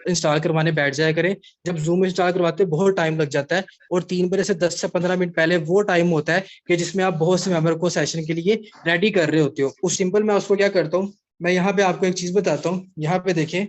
इंस्टॉल करवाने बैठ जाया करें। जब जूम इंस्टॉल करवाते बहुत टाइम लग जाता है और 3 बजे से 10 से 15 मिनट पहले वो टाइम होता है कि जिसमें आप बहुत से मेंबर को सेशन के लिए रेडी कर रहे होते हो। उस सिंपल मैं उसको क्या करता हूँ, मैं यहाँ पे आपको एक चीज बताता हूँ, यहाँ पे देखें,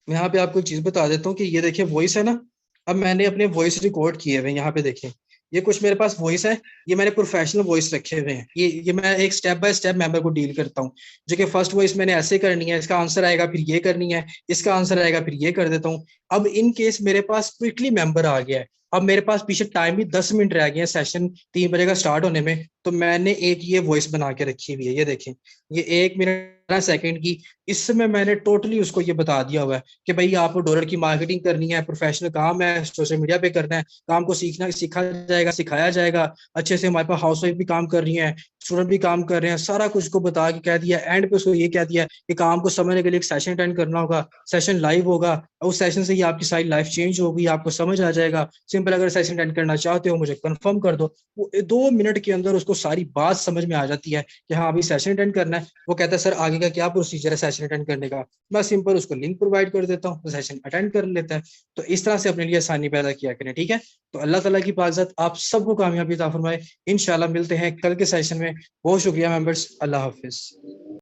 मैं यहाँ पे आपको एक चीज बता देता हूँ कि ये देखिए वॉइस है ना, अब मैंने अपने वॉइस रिकॉर्ड किए हुए यहाँ पे देखें, ये कुछ मेरे पास वॉइस है, ये मैंने प्रोफेशनल वॉइस रखे हुए हैं। ये मैं एक स्टेप बाय स्टेप मेंबर को डील करता हूँ, जो कि फर्स्ट वॉइस मैंने ऐसे करनी है, इसका आंसर आएगा फिर ये करनी है, इसका आंसर आएगा फिर ये कर देता हूँ। अब इन केस मेरे पास क्विकली मेंबर आ गया है, अब मेरे पास पीछे टाइम भी 10 मिनट रह गए हैं सेशन 3 बजे का स्टार्ट होने में, तो मैंने एक ये वॉइस बना के रखी हुई है, ये देखें, ये 1 मिनट 15 सेकंड की। इसमें मैंने टोटली उसको ये बता दिया हुआ है कि भाई आपको डॉलर की मार्केटिंग करनी है, प्रोफेशनल काम है, सोशल मीडिया पे करना है, काम को सीखा जाएगा, सिखाया जाएगा अच्छे से। हमारे पास हाउस वाइफ भी काम कर रही है, स्टूडेंट भी काम कर रहे हैं, सारा कुछ को बता के कह दिया। एंड पे उसको ये कह दिया कि काम को समझने के लिए एक सेशन अटेंड करना होगा, सेशन लाइव होगा, उस सेशन से ही आपकी सारी लाइफ चेंज होगी, आपको समझ आ जाएगा। सिंपल, अगर सेशन अटेंड करना चाहते हो मुझे कंफर्म कर दो। वो 2 मिनट के अंदर उसको सारी बात समझ में आ जाती है कि हाँ अभी सेशन अटेंड करना है। वो कहता है सर आगे का क्या प्रोसीजर है सेशन अटेंड करने का, मैं सिंपल उसको लिंक प्रोवाइड कर देता हूँ, सेशन अटेंड कर लेता है। तो इस तरह से अपने लिए आसानी पैदा किया करें, ठीक है। तो अल्लाह ताला की पाक आप सबको कामयाबी अता फरमाए। इंशाल्लाह मिलते हैं कल के सेशन में। बहुत शुक्रिया मेंबर्स, अल्लाह हाफिज।